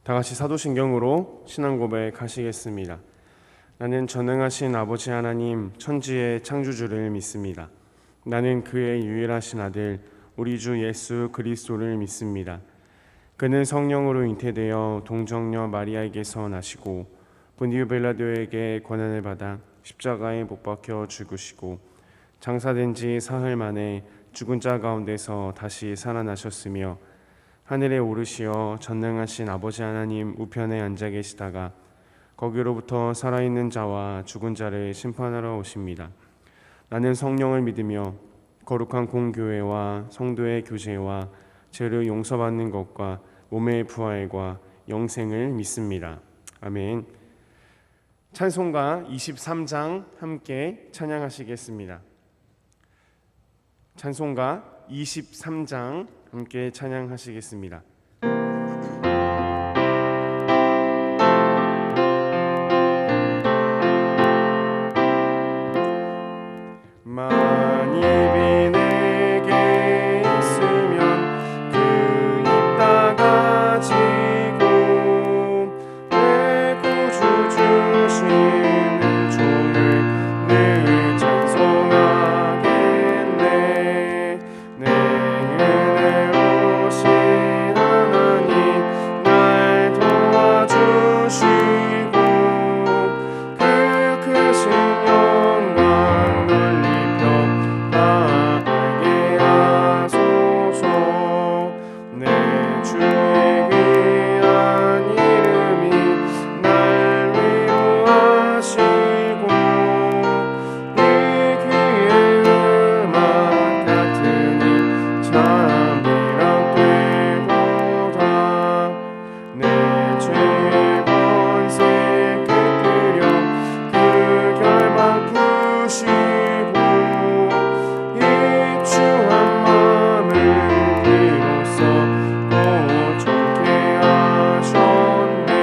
다 같이 사도신경으로 신앙 고백하시겠습니다. 나는 전능하신 아버지 하나님 천지의 창조주를 믿습니다. 나는 그의 유일하신 아들 우리 주 예수 그리스도를 믿습니다. 그는 성령으로 잉태되어 동정녀 마리아에게서 나시고 본디오 빌라도에게 고난을 받아 십자가에 못 박혀 죽으시고 장사된 지 사흘 만에 죽은 자 가운데서 다시 살아나셨으며 하늘에 오르시어 전능하신 아버지 하나님 우편에 앉아 계시다가 거기로부터 살아있는 자와 죽은 자를 심판하러 오십니다. 나는 성령을 믿으며 거룩한 공교회와 성도의 교제와 죄를 용서받는 것과 몸의 부활과 영생을 믿습니다. 아멘. 찬송가 23장 함께 찬양하시겠습니다. 찬송가 23장 함께 찬양하시겠습니다. 만입이 내게 있으면 그 입 닫아지고 내 구주 주시는 종을 늘 찬송하겠네. 내 은혜로우신 하나님 날 도와주시고 그 크신 영광 널리 펴나가게 하소서. 내 주의 귀한 이름이 날 위로하시고 이 귀의 음악 같으니 잠이랑 되도다. 내 죄의 권세 깨뜨려 그 결박 푸시고 이 추한 마음을 비로소 고쳐게 하셨네.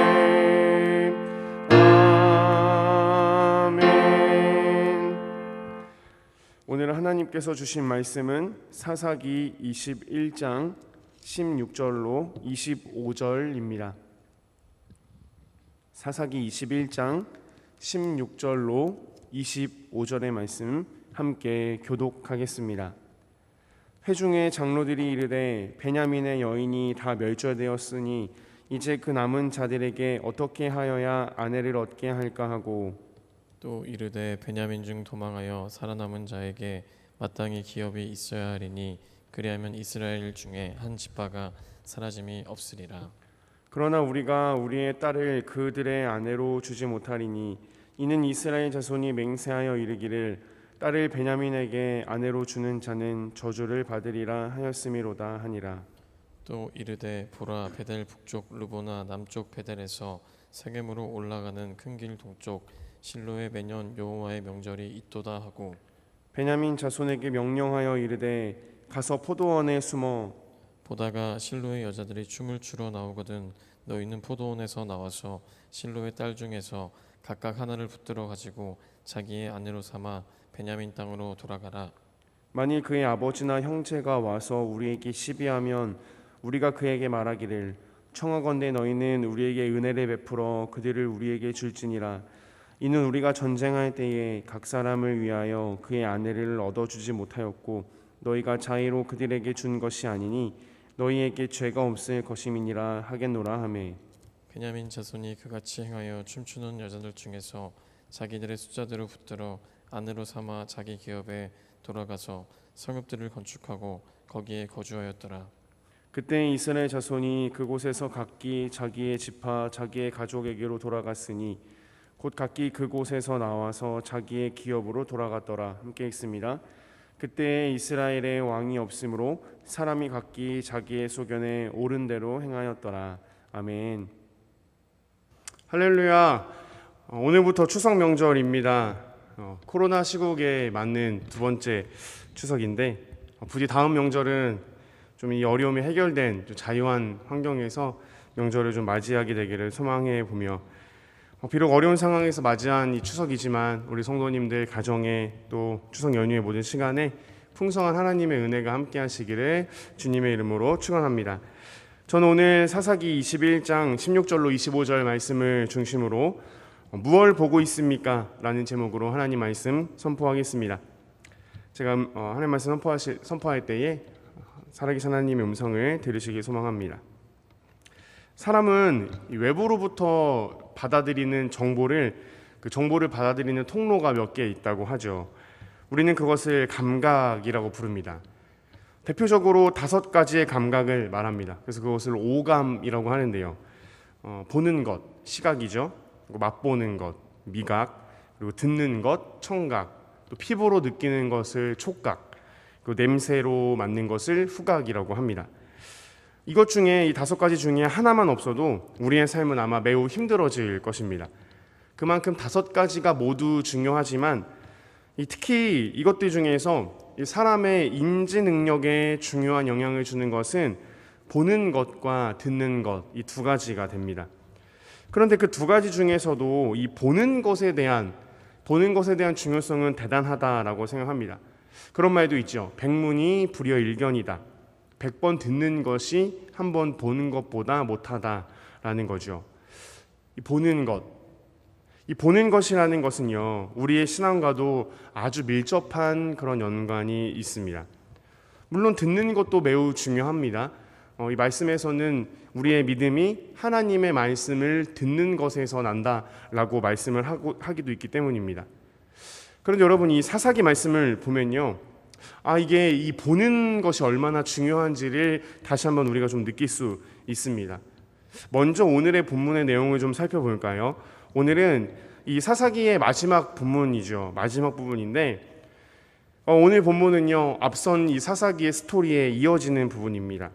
아멘. 오늘 하나님께서 주신 말씀은 사사기 21장 16절로 25절입니다. 사사기 21장 16절로 25절의 말씀 함께 교독하겠습니다. 회중의 장로들이 이르되 베냐민의 여인이 다 멸절되었으니 이제 그 남은 자들에게 어떻게 하여야 아내를 얻게 할까 하고 또 이르되 베냐민 중 도망하여 살아남은 자에게 마땅히 기업이 있어야 하리니 그리하면 이스라엘 중에 한 지파가 사라짐이 없으리라. 그러나 우리가 우리의 딸을 그들의 아내로 주지 못하리니 이는 이스라엘 자손이 맹세하여 이르기를 딸을 베냐민에게 아내로 주는 자는 저주를 받으리라 하였음이로다 하니라. 또 이르되 보라 베델 북쪽 르보나 남쪽 베델에서 세겜으로 올라가는 큰 길 동쪽 실로에 매년 여호와의 명절이 있도다 하고 베냐민 자손에게 명령하여 이르되 가서 포도원에 숨어 보다가 실로의 여자들이 춤을 추러 나오거든 너희는 포도원에서 나와서 실로의 딸 중에서 각각 하나를 붙들어 가지고 자기의 아내로 삼아 베냐민 땅으로 돌아가라. 만일 그의 아버지나 형제가 와서 우리에게 시비하면 우리가 그에게 말하기를 청하건대 너희는 우리에게 은혜를 베풀어 그들을 우리에게 줄지니라. 이는 우리가 전쟁할 때에 각 사람을 위하여 그의 아내를 얻어주지 못하였고 너희가 자의로 그들에게 준 것이 아니니 너희에게 죄가 없을 것임이니라 하겠노라 하매 베냐민 자손이 그같이 행하여 춤추는 여자들 중에서 자기들의 숫자대로 붙들어 아내로 삼아 자기 기업에 돌아가서 성읍들을 건축하고 거기에 거주하였더라. 그때 이스라엘 자손이 그곳에서 각기 자기의 지파 자기의 가족에게로 돌아갔으니 곧 각기 그곳에서 나와서 자기의 기업으로 돌아갔더라. 함께 읽습니다. 그때 이스라엘의 왕이 없으므로 사람이 각기 자기의 소견에 옳은 대로 행하였더라. 아멘. 할렐루야. 오늘부터 추석 명절입니다. 코로나 시국에 맞는 두 번째 추석인데 부디 다음 명절은 좀 이 어려움이 해결된 좀 자유한 환경에서 명절을 좀 맞이하게 되기를 소망해 보며 비록 어려운 상황에서 맞이한 이 추석이지만 우리 성도님들 가정에 또 추석 연휴의 모든 시간에 풍성한 하나님의 은혜가 함께 하시기를 주님의 이름으로 축원합니다. 저는 오늘 사사기 21장 16절로 25절 말씀을 중심으로 무얼 보고 있습니까? 라는 제목으로 하나님 말씀 선포하겠습니다. 제가 하나님 말씀 선포할 때에 살아계신 하나님의 음성을 들으시길 소망합니다. 사람은 외부로부터 받아들이는 정보를 받아들이는 통로가 몇 개 있다고 하죠. 우리는 그것을 감각이라고 부릅니다. 대표적으로 5가지의 감각을 말합니다. 그래서 그것을 오감이라고 하는데요. 보는 것, 시각이죠. 그리고 맛보는 것, 미각, 그리고 듣는 것, 청각, 또 피부로 느끼는 것을 촉각, 그리고 냄새로 맡는 것을 후각이라고 합니다. 이것 중에 이 5가지 중에 하나만 없어도 우리의 삶은 아마 매우 힘들어질 것입니다. 그만큼 5가지가 모두 중요하지만 특히 이것들 중에서 사람의 인지 능력에 중요한 영향을 주는 것은 보는 것과 듣는 것, 이 2가지가 됩니다. 그런데 그 2가지 중에서도 이 보는 것에 대한 중요성은 대단하다라고 생각합니다. 그런 말도 있죠. 백문이 불여일견이다. 100번 듣는 것이 한 번 보는 것보다 못하다라는 거죠. 이 보는 것이라는 것은요, 우리의 신앙과도 아주 밀접한 그런 연관이 있습니다. 물론 듣는 것도 매우 중요합니다. 이 말씀에서는 우리의 믿음이 하나님의 말씀을 듣는 것에서 난다라고 말씀을 하기도 있기 때문입니다. 그런데 여러분, 이 사사기 말씀을 보면요, 이게 이 보는 것이 얼마나 중요한지를 다시 한번 우리가 좀 느낄 수 있습니다. 먼저 오늘의 본문의 내용을 좀 살펴볼까요? 오늘은 이 사사기의 마지막 본문이죠. 마지막 부분인데 오늘 본문은요, 앞선 이 사사기의 스토리에 이어지는 부분입니다.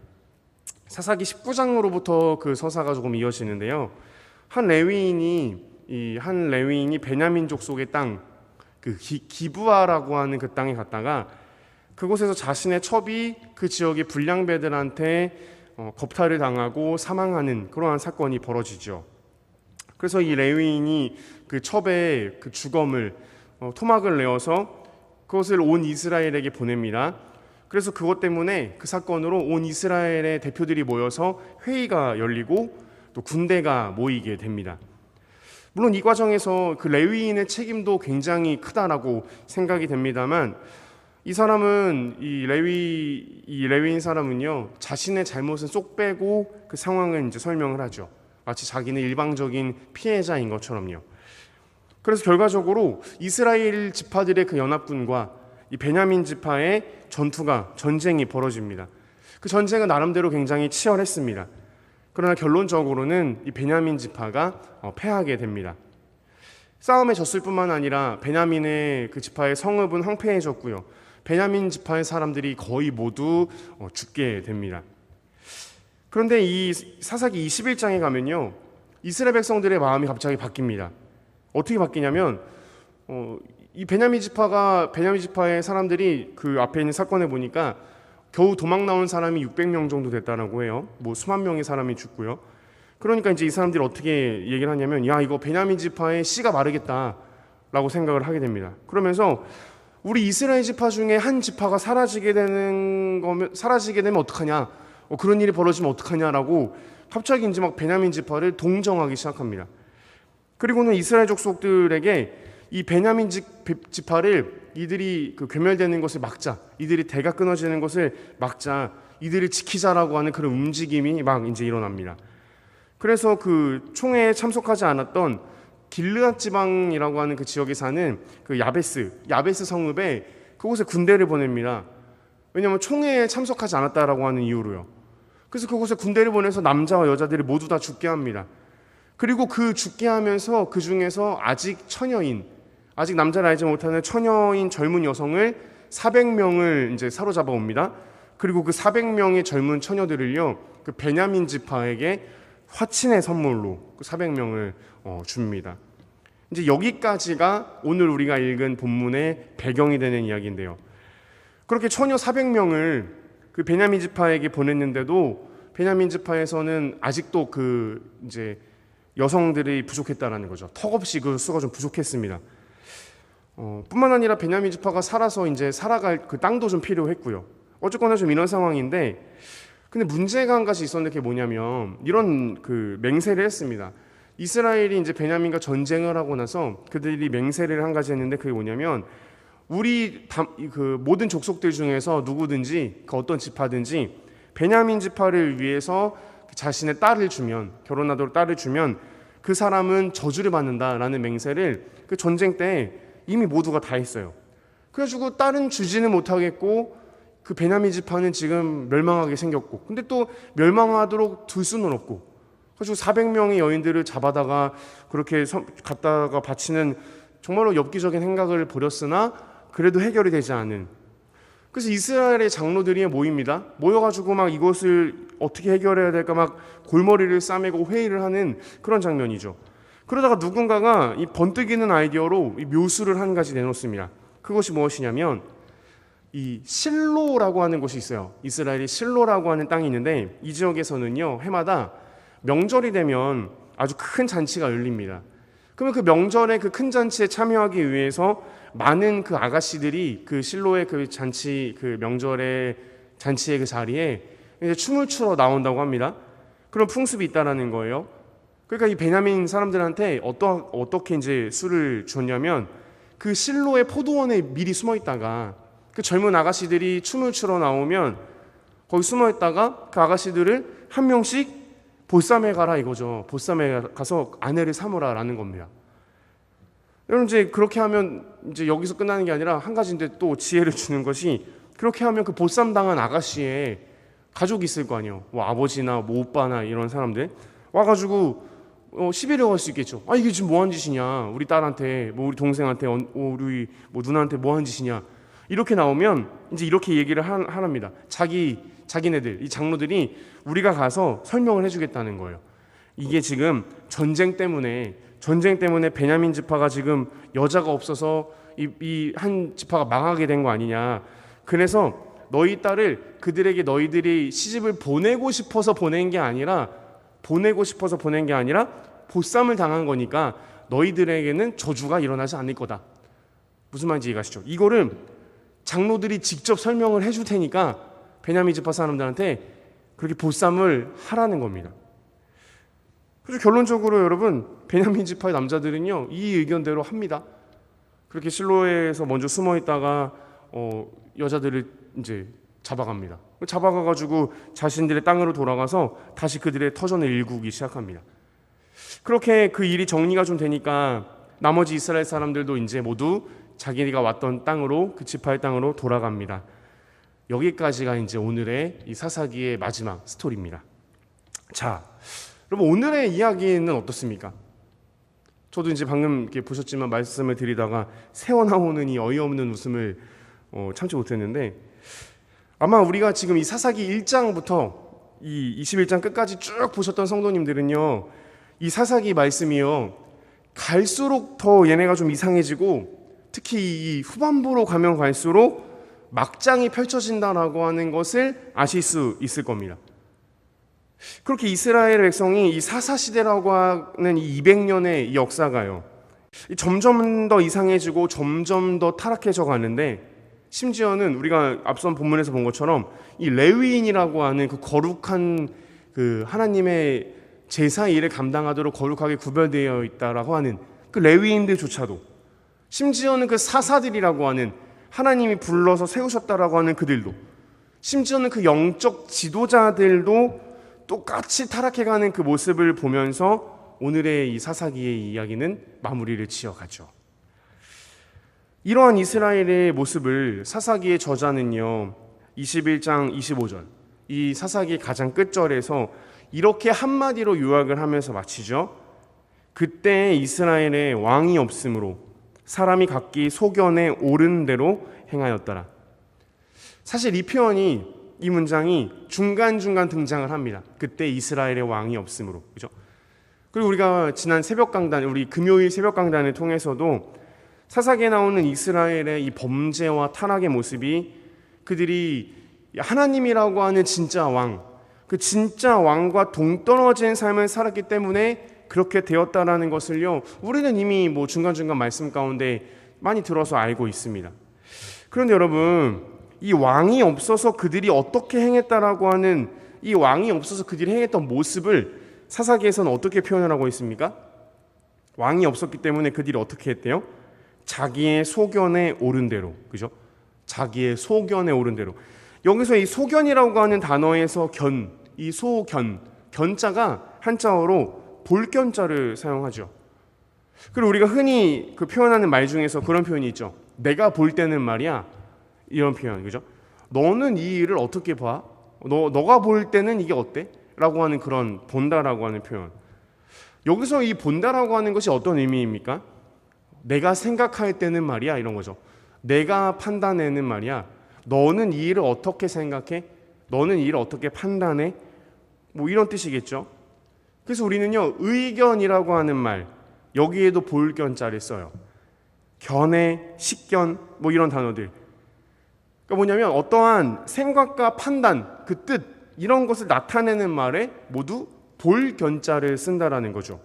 사사기 19장으로부터 그 서사가 조금 이어지는데요. 한 레위인이 베냐민 족속의 땅, 그 기브아라고 하는 그 땅에 갔다가 그곳에서 자신의 첩이 그 지역의 불량배들한테 겁탈을 당하고 사망하는 그러한 사건이 벌어지죠. 그래서 이 레위인이 그 첩의 그 주검을 토막을 내어서 그것을 온 이스라엘에게 보냅니다. 그래서 그것 때문에 그 사건으로 온 이스라엘의 대표들이 모여서 회의가 열리고 또 군대가 모이게 됩니다. 물론 이 과정에서 그 레위인의 책임도 굉장히 크다라고 생각이 됩니다만 이 레위인 사람은요, 자신의 잘못은 쏙 빼고 그 상황을 이제 설명을 하죠. 마치 자기는 일방적인 피해자인 것처럼요. 그래서 결과적으로 이스라엘 지파들의 그 연합군과 이 베냐민 지파의 전쟁이 벌어집니다. 그 전쟁은 나름대로 굉장히 치열했습니다. 그러나 결론적으로는 이 베냐민 지파가 패하게 됩니다. 싸움에 졌을 뿐만 아니라 베냐민의 그 지파의 성읍은 황폐해졌고요. 베냐민 지파의 사람들이 거의 모두 죽게 됩니다. 그런데 이 사사기 21장에 가면요, 이스라엘 백성들의 마음이 갑자기 바뀝니다. 어떻게 바뀌냐면 이 베냐민 지파의 사람들이 그 앞에 있는 사건에 보니까 겨우 도망 나온 사람이 600명 정도 됐다라고 해요. 수만 명의 사람이 죽고요. 그러니까 이제 이 사람들이 어떻게 얘기를 하냐면, 야, 이거 베냐민 지파의 씨가 마르겠다라고 생각을 하게 됩니다. 그러면서 우리 이스라엘 지파 중에 한 지파가 사라지게 되면 어떡하냐? 그런 일이 벌어지면 어떡하냐라고 갑자기 이제 막 베냐민 지파를 동정하기 시작합니다. 그리고는 이스라엘 족속들에게 이 베냐민 지파를 이들이 그 괴멸되는 것을 막자, 이들이 대가 끊어지는 것을 막자, 이들을 지키자라고 하는 그런 움직임이 막 이제 일어납니다. 그래서 그 총회에 참석하지 않았던 길르앗 지방이라고 하는 그 지역에 사는 그 야베스 성읍에 그곳에 군대를 보냅니다. 왜냐하면 총회에 참석하지 않았다라고 하는 이유로요. 그래서 그곳에 군대를 보내서 남자와 여자들이 모두 다 죽게 합니다. 그리고 그 죽게 하면서 그 중에서 아직 남자를 알지 못하는 처녀인 젊은 여성을 400명을 이제 사로잡아 옵니다. 그리고 그 400명의 젊은 처녀들을요, 그 베냐민 지파에게 화친의 선물로 그 400명을 줍니다. 이제 여기까지가 오늘 우리가 읽은 본문의 배경이 되는 이야기인데요. 그렇게 처녀 400명을 그 베냐민 지파에게 보냈는데도 베냐민 지파에서는 아직도 그 이제 여성들이 부족했다라는 거죠. 턱없이 그 수가 좀 부족했습니다. 뿐만 아니라 베냐민 지파가 살아서 이제 살아갈 그 땅도 좀 필요했고요. 어쨌거나 좀 이런 상황인데 근데 문제가 한 가지 있었는데 그게 뭐냐면 이런 그 맹세를 했습니다. 이스라엘이 이제 베냐민과 전쟁을 하고 나서 그들이 맹세를 한 가지 했는데 그게 뭐냐면 그 모든 족속들 중에서 누구든지 그 어떤 지파든지 베냐민 지파를 위해서 자신의 딸을 주면, 결혼하도록 딸을 주면 그 사람은 저주를 받는다라는 맹세를 그 전쟁 때 이미 모두가 다 했어요. 그래가지고 딸은 주지는 못하겠고 그 베냐민 지파는 지금 멸망하게 생겼고, 근데 또 멸망하도록 둘 수는 없고, 그래서 400명의 여인들을 잡아다가 그렇게 갖다가 바치는 정말로 엽기적인 행각을 벌였으나 그래도 해결이 되지 않은. 그래서 이스라엘의 장로들이 모입니다. 모여가지고 막 이것을 어떻게 해결해야 될까 막 골머리를 싸매고 회의를 하는 그런 장면이죠. 그러다가 누군가가 이 번뜩이는 아이디어로 이 묘수를 한 가지 내놓습니다. 그것이 무엇이냐면 이 실로라고 하는 곳이 있어요. 이스라엘이 실로라고 하는 땅이 있는데 이 지역에서는요, 해마다 명절이 되면 아주 큰 잔치가 열립니다. 그러면 그 명절에 그 큰 잔치에 참여하기 위해서 많은 그 아가씨들이 그 실로의 그 잔치, 그 명절의 잔치의 그 자리에 이제 춤을 추러 나온다고 합니다. 그런 풍습이 있다라는 거예요. 그러니까 이 베냐민 사람들한테 어떻게 이제 술을 줬냐면 그 실로의 포도원에 미리 숨어 있다가 그 젊은 아가씨들이 춤을 추러 나오면 거기 숨어 있다가 그 아가씨들을 한 명씩 보쌈에 가라 이거죠. 보쌈에 가서 아내를 삼으라라는 겁니다. 여러분 이제 그렇게 하면 이제 여기서 끝나는 게 아니라 한 가지인데 또 지혜를 주는 것이, 그렇게 하면 그 보쌈 당한 아가씨의 가족이 있을 거 아니에요. 뭐 아버지나 뭐 오빠나 이런 사람들 와가지고 시비를 걸 수 있겠죠. 아 이게 지금 뭐한 짓이냐, 우리 딸한테 뭐 우리 동생한테 우리 뭐 누나한테 뭐한 짓이냐. 이렇게 나오면 이제 이렇게 얘기를 하랍니다. 자기네들 이 장로들이 우리가 가서 설명을 해주겠다는 거예요. 이게 지금 전쟁 때문에 베냐민 지파가 지금 여자가 없어서 이 한 지파가 망하게 된 거 아니냐. 그래서 너희 딸을 그들에게 너희들이 시집을 보내고 싶어서 보낸 게 아니라 보쌈을 당한 거니까 너희들에게는 저주가 일어나지 않을 거다. 무슨 말인지 이해가시죠? 이거를 장로들이 직접 설명을 해줄 테니까 베냐민 지파 사람들한테 그렇게 보쌈을 하라는 겁니다. 그래서 결론적으로 여러분, 베냐민 지파의 남자들은요 이 의견대로 합니다. 그렇게 실로에서 먼저 숨어 있다가 여자들을 이제 잡아갑니다. 잡아가가지고 자신들의 땅으로 돌아가서 다시 그들의 터전을 일구기 시작합니다. 그렇게 그 일이 정리가 좀 되니까 나머지 이스라엘 사람들도 이제 모두 자기가 왔던 땅으로, 그 지파의 땅으로 돌아갑니다. 여기까지가 이제 오늘의 이 사사기의 마지막 스토리입니다. 자, 여러분 오늘의 이야기는 어떻습니까? 저도 이제 방금 이렇게 보셨지만 말씀을 드리다가 새어나오는 이 어이없는 웃음을 참지 못했는데, 아마 우리가 지금 이 사사기 1장부터 이 21장 끝까지 쭉 보셨던 성도님들은요, 이 사사기 말씀이요 갈수록 더 얘네가 좀 이상해지고, 특히 이 후반부로 가면 갈수록 막장이 펼쳐진다라고 하는 것을 아실 수 있을 겁니다. 그렇게 이스라엘 백성이 이 사사시대라고 하는 이 200년의 이 역사가요 점점 더 이상해지고 점점 더 타락해져 가는데, 심지어는 우리가 앞선 본문에서 본 것처럼 이 레위인이라고 하는 그 거룩한 그 하나님의 제사 일을 감당하도록 거룩하게 구별되어 있다라고 하는 그 레위인들조차도, 심지어는 그 사사들이라고 하는 하나님이 불러서 세우셨다라고 하는 그들도, 심지어는 그 영적 지도자들도 똑같이 타락해가는 그 모습을 보면서 오늘의 이 사사기의 이야기는 마무리를 지어가죠. 이러한 이스라엘의 모습을 사사기의 저자는요 21장 25절 이 사사기의 가장 끝절에서 이렇게 한마디로 요약을 하면서 마치죠. 그때 이스라엘에 왕이 없으므로 사람이 각기 소견에 옳은 대로 행하였더라. 사실 이 표현이, 이 문장이 중간중간 등장을 합니다. 그때 이스라엘의 왕이 없으므로, 그죠? 그리고 우리가 지난 새벽 강단, 우리 금요일 새벽 강단을 통해서도 사사기에 나오는 이스라엘의 이 범죄와 타락의 모습이, 그들이 하나님이라고 하는 진짜 왕, 그 진짜 왕과 동떨어진 삶을 살았기 때문에 그렇게 되었다라는 것을요 우리는 이미 뭐 중간중간 말씀 가운데 많이 들어서 알고 있습니다. 그런데 여러분, 이 왕이 없어서 그들이 어떻게 행했다라고 하는 이 왕이 없어서 그들이 행했던 모습을 사사기에서는 어떻게 표현을 하고 있습니까? 왕이 없었기 때문에 그들이 어떻게 했대요? 자기의 소견에 오른 대로. 그죠? 자기의 소견에 오른 대로. 여기서 이 소견이라고 하는 단어에서 이 소견, 견자가 한자어로 볼견자를 사용하죠. 그리고 우리가 흔히 그 표현하는 말 중에서 그런 표현이 있죠. 내가 볼 때는 말이야. 이런 표현, 그죠? 너는 이 일을 어떻게 봐? 너가 볼 때는 이게 어때? 라고 하는 그런 본다라고 하는 표현. 여기서 이 본다라고 하는 것이 어떤 의미입니까? 내가 생각할 때는 말이야, 이런 거죠. 내가 판단하는 말이야. 너는 이 일을 어떻게 생각해? 너는 이 일을 어떻게 판단해? 뭐 이런 뜻이겠죠. 그래서 우리는요, 의견이라고 하는 말, 여기에도 볼견자를 써요. 견해, 식견, 뭐 이런 단어들. 그러니까 뭐냐면 어떠한 생각과 판단, 그 뜻, 이런 것을 나타내는 말에 모두 볼견자를 쓴다라는 거죠.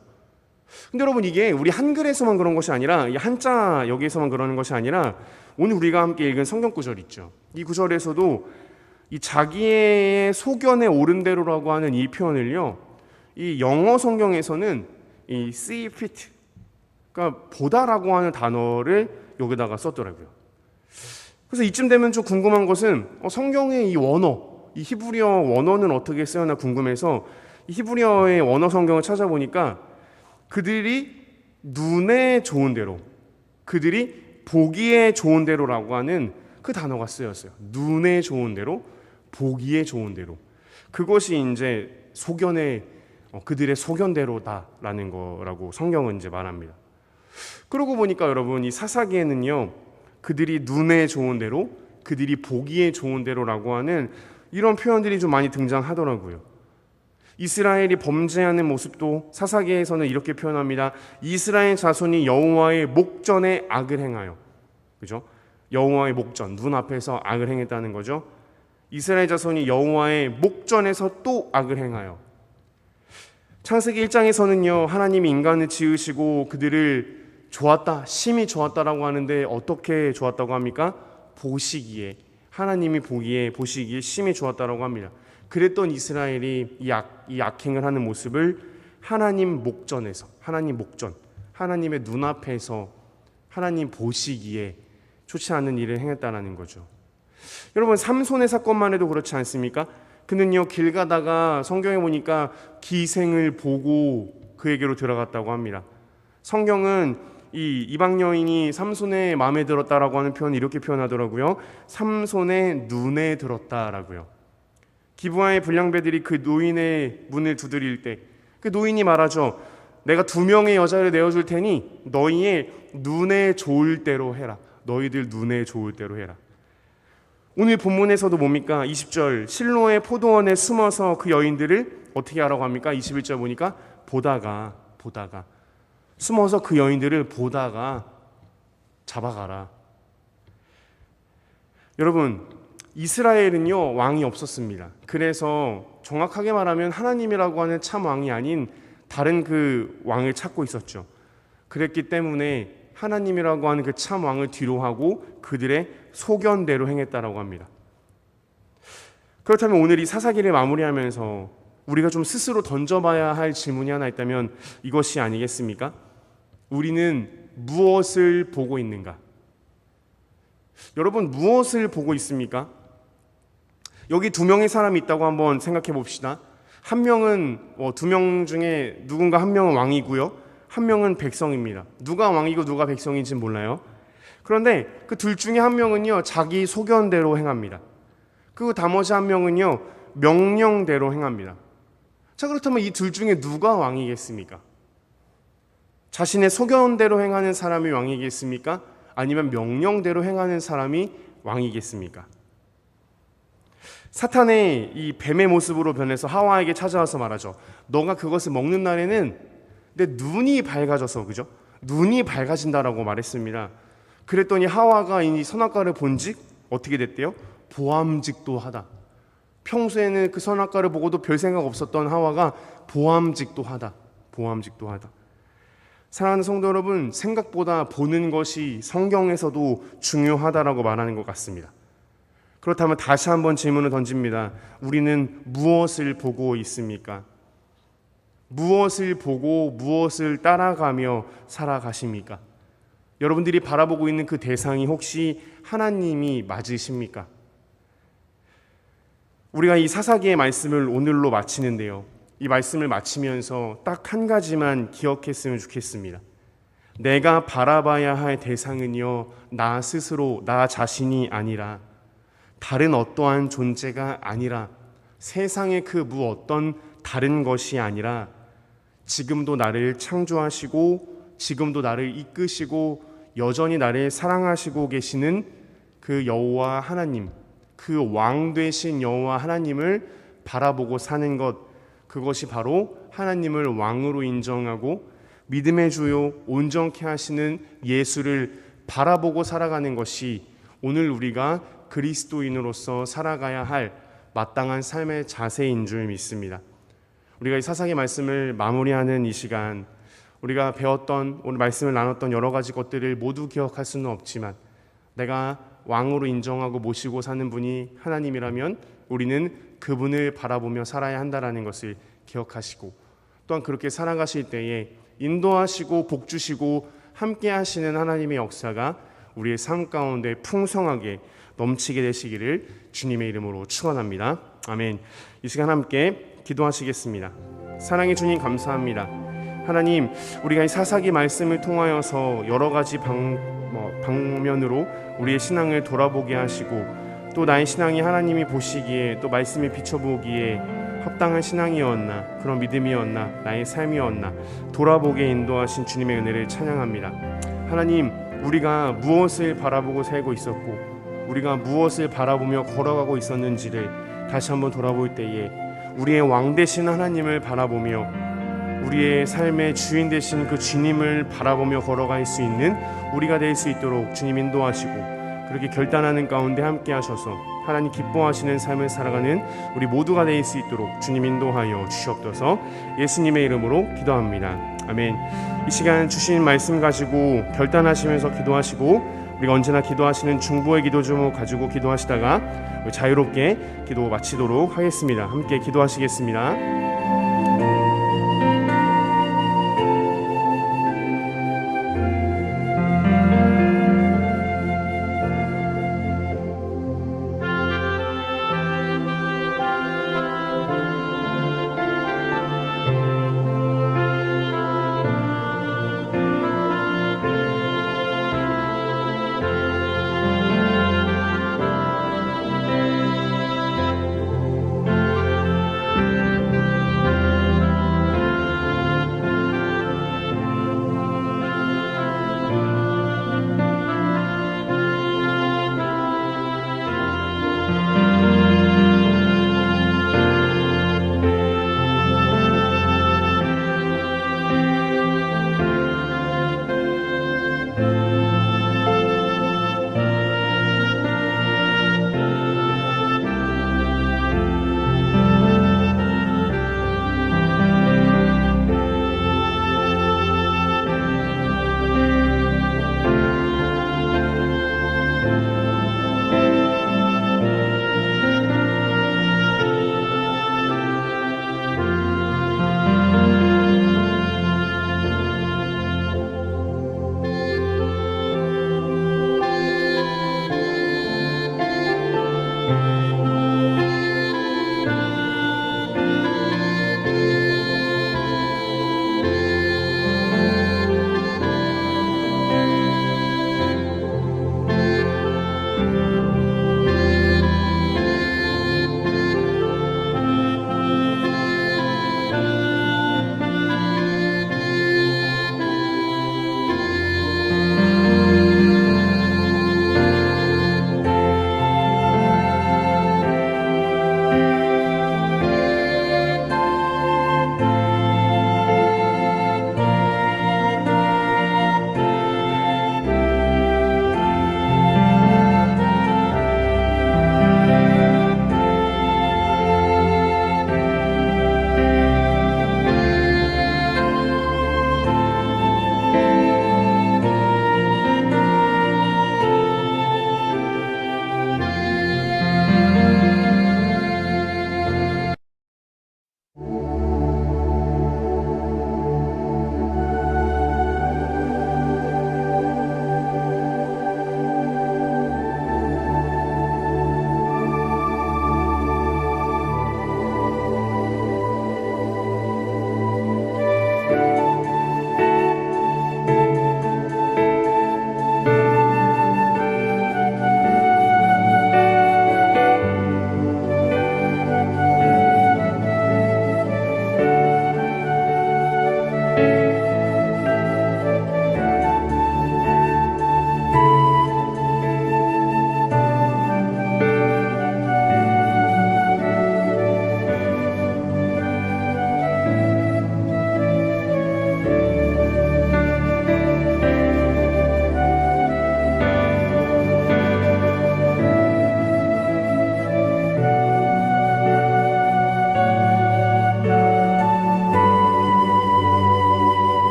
근데 여러분, 이게 우리 한글에서만 그런 것이 아니라, 이 한자 여기에서만 그러는 것이 아니라, 오늘 우리가 함께 읽은 성경 구절 있죠. 이 구절에서도 이 자기의 소견에 오른 대로라고 하는 이 표현을요, 이 영어 성경에서는 이 see fit, 그러니까 보다라고 하는 단어를 여기다가 썼더라고요. 그래서 이쯤 되면 좀 궁금한 것은 성경의 이 원어, 이 히브리어 원어는 어떻게 쓰였나 궁금해서 이 히브리어의 원어 성경을 찾아보니까 그들이 눈에 좋은 대로, 그들이 보기에 좋은 대로라고 하는 그 단어가 쓰였어요. 눈에 좋은 대로, 보기에 좋은 대로. 그것이 이제 소견의 그들의 소견대로다라는 거라고 성경은 이제 말합니다. 그러고 보니까 여러분, 이 사사기에는요, 그들이 눈에 좋은 대로, 그들이 보기에 좋은 대로라고 하는 이런 표현들이 좀 많이 등장하더라고요. 이스라엘이 범죄하는 모습도 사사기에서는 이렇게 표현합니다. 이스라엘 자손이 여호와의 목전에 악을 행하여. 그죠? 여호와의 목전, 눈 앞에서 악을 행했다는 거죠. 이스라엘 자손이 여호와의 목전에서 또 악을 행하여. 창세기 1장에서는요, 하나님이 인간을 지으시고 그들을 좋았다, 심히 좋았다라고 하는데 어떻게 좋았다고 합니까? 보시기에, 하나님이 보시기에 심히 좋았다라고 합니다. 그랬던 이스라엘이 이 악행을 하는 모습을 하나님 목전에서, 하나님 목전, 하나님의 눈앞에서 하나님 보시기에 좋지 않은 일을 행했다라는 거죠. 여러분, 삼손의 사건만 해도 그렇지 않습니까? 그는요, 길 가다가 성경에 보니까 기생을 보고 그에게로 들어갔다고 합니다. 성경은 이 이방 여인이 삼손의 마음에 들었다라고 하는 표현을 이렇게 표현하더라고요. 삼손의 눈에 들었다라고요. 기브아의 불량배들이 그 노인의 문을 두드릴 때 그 노인이 말하죠. 내가 2명의 여자를 내어줄 테니 너희의 눈에 좋을 대로 해라. 너희들 눈에 좋을 대로 해라. 오늘 본문에서도 뭡니까? 20절 실로의 포도원에 숨어서 그 여인들을 어떻게 하라고 합니까? 21절 보니까 보다가 숨어서 그 여인들을 보다가 잡아가라. 여러분, 이스라엘은요, 왕이 없었습니다. 그래서 정확하게 말하면 하나님이라고 하는 참 왕이 아닌 다른 그 왕을 찾고 있었죠. 그랬기 때문에 하나님이라고 하는 그 참 왕을 뒤로하고 그들의 소견대로 행했다라고 합니다. 그렇다면 오늘 이 사사기를 마무리하면서 우리가 좀 스스로 던져봐야 할 질문이 하나 있다면 이것이 아니겠습니까? 우리는 무엇을 보고 있는가? 여러분, 무엇을 보고 있습니까? 여기 2명의 사람이 있다고 한번 생각해 봅시다. 한 명은 2명 중에 누군가 한 명은 왕이고요, 한 명은 백성입니다. 누가 왕이고 누가 백성인지는 몰라요. 그런데 그 둘 중에 한 명은요, 자기 소견대로 행합니다. 그리고 나머지 한 명은요, 명령대로 행합니다. 자, 그렇다면 이 둘 중에 누가 왕이겠습니까? 자신의 소견대로 행하는 사람이 왕이겠습니까? 아니면 명령대로 행하는 사람이 왕이겠습니까? 사탄의 이 뱀의 모습으로 변해서 하와에게 찾아와서 말하죠. 너가 그것을 먹는 날에는 내 눈이 밝아져서, 그죠? 눈이 밝아진다라고 말했습니다. 그랬더니 하와가 이 선악과를 본즉 어떻게 됐대요? 보암직도 하다. 평소에는 그 선악과를 보고도 별 생각 없었던 하와가 보암직도 하다. 사랑하는 성도 여러분, 생각보다 보는 것이 성경에서도 중요하다라고 말하는 것 같습니다. 그렇다면 다시 한번 질문을 던집니다. 우리는 무엇을 보고 있습니까? 무엇을 보고 무엇을 따라가며 살아가십니까? 여러분들이 바라보고 있는 그 대상이 혹시 하나님이 맞으십니까? 우리가 이 사사기의 말씀을 오늘로 마치는데요. 이 말씀을 마치면서 딱 한 가지만 기억했으면 좋겠습니다. 내가 바라봐야 할 대상은요, 나 스스로, 나 자신이 아니라 다른 어떠한 존재가 아니라 세상의 그 어떤 다른 것이 아니라 지금도 나를 창조하시고 지금도 나를 이끄시고 여전히 나를 사랑하시고 계시는 그 여호와 하나님, 그 왕 되신 여호와 하나님을 바라보고 사는 것, 그것이 바로 하나님을 왕으로 인정하고 믿음의 주요 온전케 하시는 예수를 바라보고 살아가는 것이 오늘 우리가 그리스도인으로서 살아가야 할 마땅한 삶의 자세인 줄 믿습니다. 우리가 이 사사기 말씀을 마무리하는 이 시간, 우리가 배웠던, 오늘 말씀을 나눴던 여러 가지 것들을 모두 기억할 수는 없지만 내가 왕으로 인정하고 모시고 사는 분이 하나님이라면 우리는 그분을 바라보며 살아야 한다는 것을 기억하시고, 또한 그렇게 살아가실 때에 인도하시고 복주시고 함께 하시는 하나님의 역사가 우리의 삶 가운데 풍성하게 넘치게 되시기를 주님의 이름으로 축원합니다. 아멘. 이 시간 함께 기도하시겠습니다. 사랑의 주님, 감사합니다. 하나님, 우리가 이 사사기 말씀을 통하여서 여러 가지 방면으로 우리의 신앙을 돌아보게 하시고, 또 나의 신앙이 하나님이 보시기에, 또 말씀이 비춰보기에 합당한 신앙이었나, 그런 믿음이었나, 나의 삶이었나 돌아보게 인도하신 주님의 은혜를 찬양합니다. 하나님, 우리가 무엇을 바라보고 살고 있었고 우리가 무엇을 바라보며 걸어가고 있었는지를 다시 한번 돌아볼 때에 우리의 왕 되신 하나님을 바라보며 우리의 삶의 주인 되신 그 주님을 바라보며 걸어갈 수 있는 우리가 될 수 있도록 주님 인도하시고, 그렇게 결단하는 가운데 함께 하셔서 하나님 기뻐하시는 삶을 살아가는 우리 모두가 될 수 있도록 주님 인도하여 주시옵소서. 예수님의 이름으로 기도합니다. 아멘. 이 시간 주신 말씀 가지고 결단하시면서 기도하시고, 우리가 언제나 기도하시는 중보의 기도 제목 가지고 기도하시다가 자유롭게 기도 마치도록 하겠습니다. 함께 기도하시겠습니다.